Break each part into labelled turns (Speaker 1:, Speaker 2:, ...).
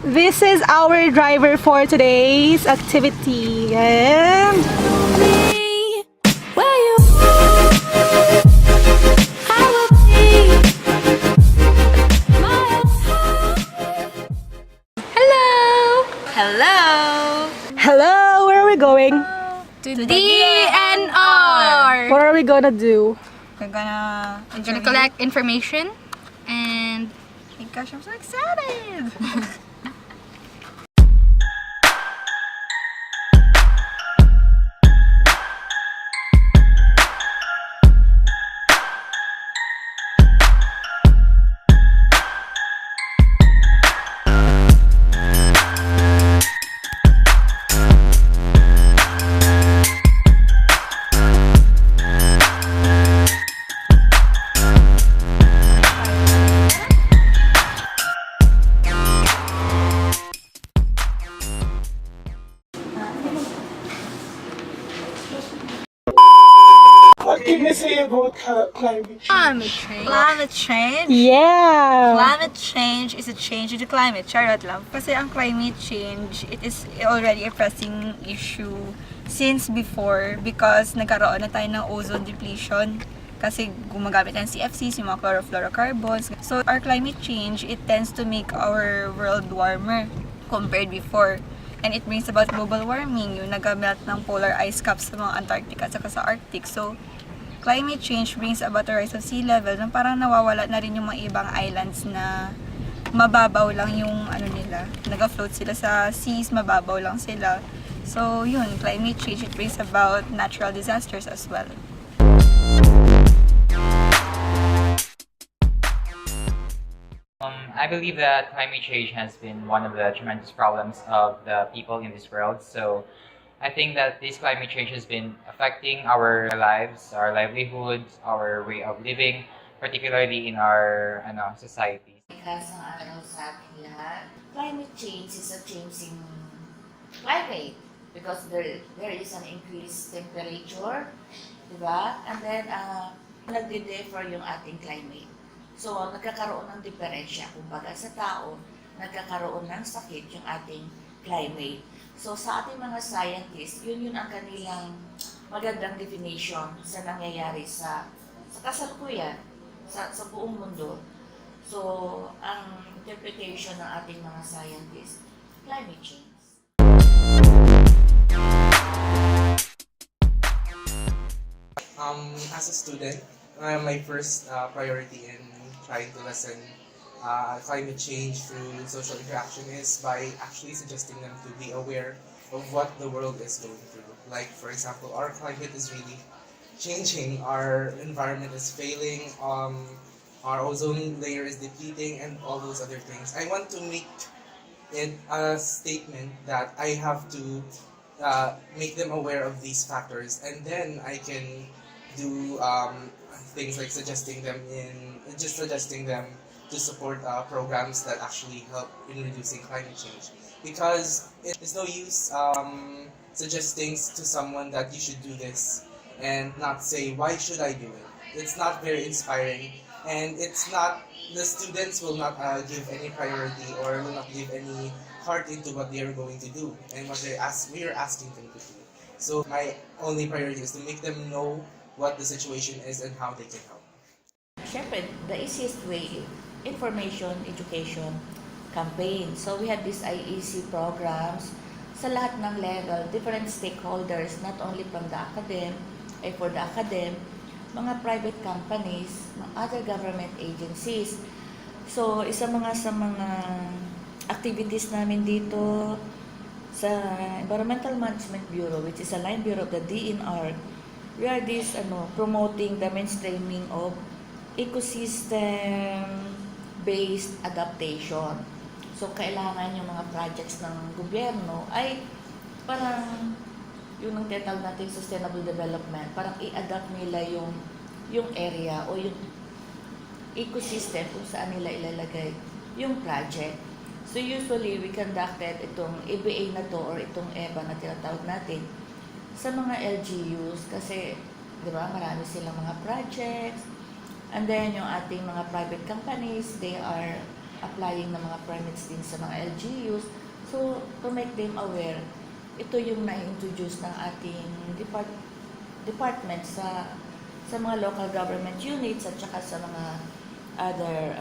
Speaker 1: This is our driver for today's activity. And
Speaker 2: Where you I will be Hello! Hello!
Speaker 1: hello, where are we going?
Speaker 2: To DNR!
Speaker 1: What are we gonna do?
Speaker 3: We're gonna
Speaker 2: collect information and
Speaker 3: Oh my gosh, I'm so excited!
Speaker 1: What can you say about climate change?
Speaker 2: climate change.
Speaker 3: Climate change?
Speaker 1: Yeah!
Speaker 3: Climate change is a change in the climate. Charot lang. Kasi ang climate change, it is already a pressing issue since before because nagkaroon na tayo ng ozone depletion kasi gumagamit ng CFCs, yung mga chlorofluorocarbons. So, our climate change, it tends to make our world warmer compared before. And it brings about global warming, yung nagamelt ng polar ice caps sa mga Antarctica at saka sa Arctic. So, climate change brings about the rise of sea level na parang nawawala na rin yung mga ibang islands na mababaw lang yung ano nila. Nag-float sila sa seas, mababaw lang sila. So, yun, climate change, it brings about natural disasters as well.
Speaker 4: I believe that climate change has been one of the tremendous problems of the people in this world. So I think that this climate change has been affecting our lives, our livelihoods, our way of living, particularly in our society.
Speaker 5: Likas ng araw sa ating lahat. Climate change is a change in climate because there is an increased temperature, di ba? And then, nagde-differ yung ating climate. So, nagkakaroon ng diferensya. Kumbaga sa tao, nagkakaroon ng sakit yung ating climate. So, sa ating mga scientists, yun ang kanilang magandang definition sa nangyayari sa kasalukuyan, sa buong mundo. So, ang interpretation ng ating mga scientists, climate change.
Speaker 6: As a student, my first priority in trying to lessen climate change through social interaction is by actually suggesting them to be aware of what the world is going through. Like, for example, our climate is really changing, our environment is failing, our ozone layer is depleting, and all those other things. I want to make it a statement that I have to make them aware of these factors, and then I can do things like suggesting them to support programs that actually help in reducing climate change. Because it's no use suggesting to someone that you should do this and not say, why should I do it? It's not very inspiring, and the students will not give any priority or will not give any heart into what they are going to do and what we are asking them to do. So my only priority is to make them know what the situation is and how they can help.
Speaker 5: Siyempre, the easiest way, information, education, campaign. So we have these IEC programs sa lahat ng level, different stakeholders, not only from the for the academic, mga private companies, other government agencies. So, sa mga activities namin dito sa Environmental Management Bureau, which is a line bureau of the DNR, we are promoting the mainstreaming of ecosystem-based adaptation. So, kailangan yung mga projects ng gobyerno ay parang yung tinatawag natin sustainable development, parang i-adapt nila yung area o yung ecosystem kung saan nila ilalagay yung project. So usually we conducted itong EBA na to or itong EBA na tinatawag natin sa mga LGUs kasi di ba marami silang mga projects, and then yung ating mga private companies, they are applying ng mga permits din sa mga LGUs. So, to make them aware, ito yung na-introduce ng ating department sa mga local government units at saka sa mga other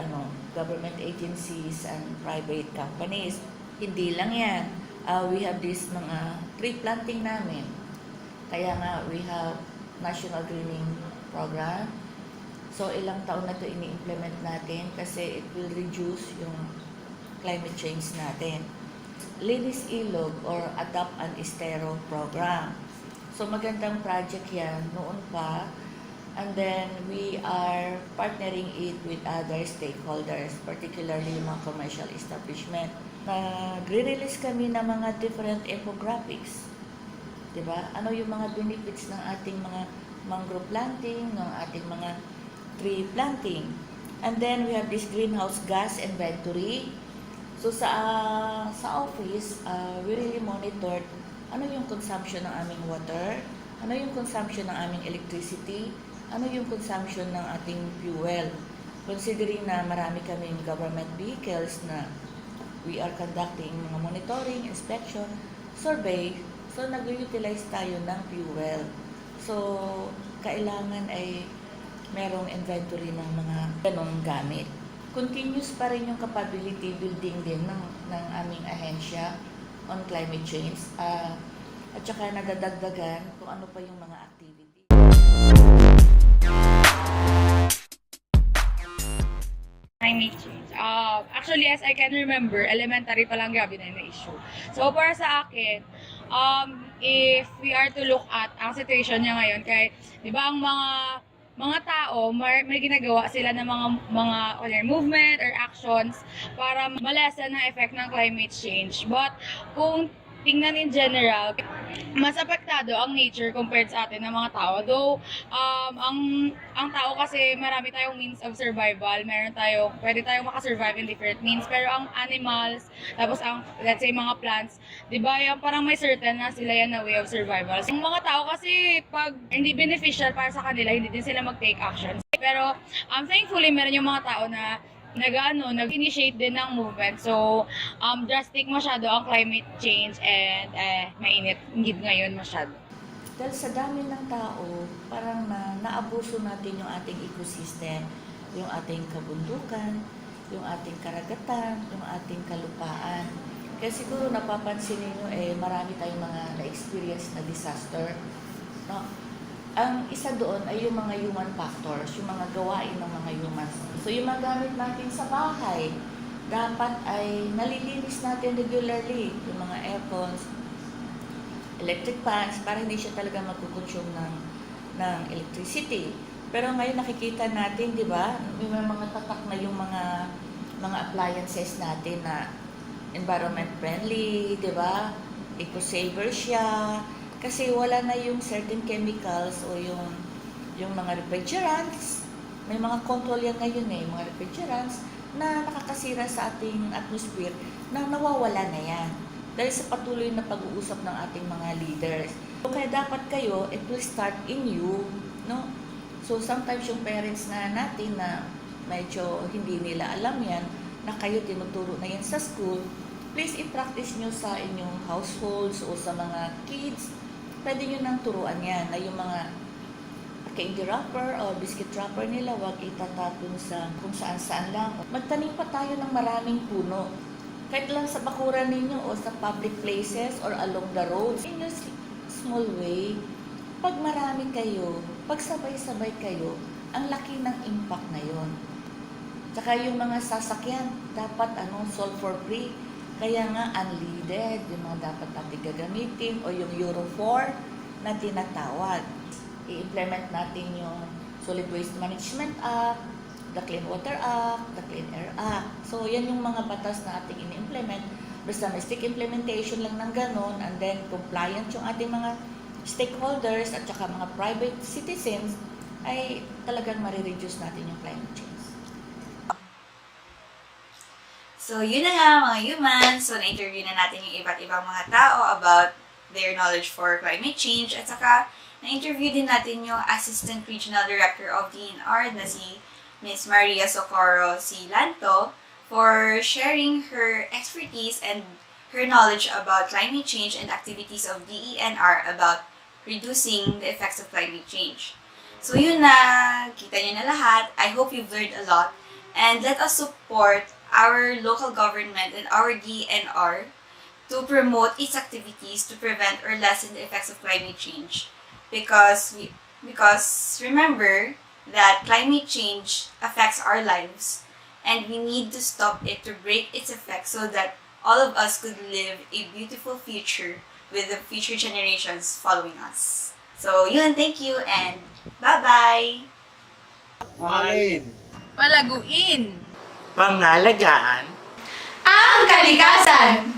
Speaker 5: government agencies and private companies. Hindi lang yan. We have this mga tree planting namin. Kaya nga, we have National Greening Program. So, ilang taon na ito ini-implement natin kasi it will reduce yung climate change natin. Linis Ilog or Adapt and Estero Program. So, magandang project yan noon pa. And then, we are partnering it with other stakeholders, particularly yung mga commercial establishment. Nagre-release kami ng mga different infographics. Diba? Ano yung mga benefits ng ating mga mangrove planting, ng ating mga tree planting. And then, we have this greenhouse gas inventory. So, sa office, we really monitored ano yung consumption ng aming water, ano yung consumption ng aming electricity, ano yung consumption ng ating fuel. Considering na marami kaming government vehicles na we are conducting mga monitoring, inspection, survey, so nag-utilize tayo ng fuel. So, kailangan ay merong inventory ng mga ganong gamit. Continuous pa rin yung capability building din ng aming ahensya on climate change. At saka nadadagdagan kung ano pa yung mga activity.
Speaker 2: climate change. Actually, as I can remember, elementary pa lang grabe na yung issue. So, para sa akin, if we are to look at ang situation niya ngayon, kaya, di ba, ang mga tao, may ginagawa sila ng mga movement or actions para malesen ang effect ng climate change. But, kung tingnan in general, mas apektado ang nature compared sa atin ng mga tao. Though, ang tao kasi marami tayong means of survival. Pwede tayong makasurvive in different means. Pero ang animals, tapos let's say, mga plants, di ba, yung parang may certain na sila yan na way of survival. Yung mga tao kasi, pag hindi beneficial para sa kanila, hindi din sila mag-take actions. Pero, thankfully, meron yung mga tao na nag-initiate din ng movement. So, drastic masyado ang climate change and mainit ngayon masyado.
Speaker 5: Dahil sa dami ng tao, parang naabuso natin yung ating ecosystem, yung ating kabundukan, yung ating karagatan, yung ating kalupaan. Kaya siguro napapansin niyo marami tayong mga na-experience na disaster. No? Ang isa doon ay yung mga human factors, yung mga gawain ng mga humans. So yung mga gamit natin sa bahay, dapat ay nalilinis natin regularly. Yung mga aircons, electric fans, para hindi siya talaga magkukonsume ng electricity. Pero ngayon nakikita natin, di ba, may mga tatak na yung mga appliances natin na environment friendly, di ba? Eco-saver siya. Kasi wala na yung certain chemicals o yung mga refrigerants. May mga control yan ngayon mga refrigerants na nakakasira sa ating atmosphere na nawawala na yan. Dahil sa patuloy na pag-uusap ng ating mga leaders. So, kaya dapat kayo, it will start in you, no? So, sometimes yung parents natin na medyo hindi nila alam yan, na kayo tinuturo na yan sa school, please i-practice nyo sa inyong households o sa mga kids. Pwede nyo nang turuan yan na yung mga candy wrapper o biscuit wrapper nila, wag itatapon sa kung saan-saan lang. Magtanim pa tayo ng maraming puno. Kahit lang sa bakuran ninyo o sa public places or along the roads. In a small way, pag marami kayo, pag sabay-sabay kayo, ang laki ng impact na yon. Tsaka yung mga sasakyan, dapat sulfur-free. Kaya nga, unleaded, yung mga dapat natin gagamitin, o yung Euro 4 na tinatawag. I-implement natin yung Solid Waste Management Act, the Clean Water Act, the Clean Air Act. So, yan yung mga batas na ating ini-implement. Basta may stick implementation lang ng ganon, and then compliant yung ating mga stakeholders at saka mga private citizens, ay talagang marireduce natin yung climate change.
Speaker 3: So, yun na nga mga humans. So, na-interview na natin yung iba't ibang mga tao about their knowledge for climate change. At saka, na-interview din natin yung Assistant Regional Director of DNR na si Ms. Maria Socorro Silanto. for sharing her expertise and her knowledge about climate change and activities of DENR about reducing the effects of climate change. So yun na, kita nyo na lahat. I hope you've learned a lot. And let us support our local government and our DENR to promote its activities to prevent or lessen the effects of climate change. Because remember that climate change affects our lives and we need to stop it to break its effects so that all of us could live a beautiful future with the future generations following us. So yun, thank you and bye-bye!
Speaker 7: Mahalin.
Speaker 2: Palaguin!
Speaker 7: Pangalagaan.
Speaker 3: Ang kalikasan!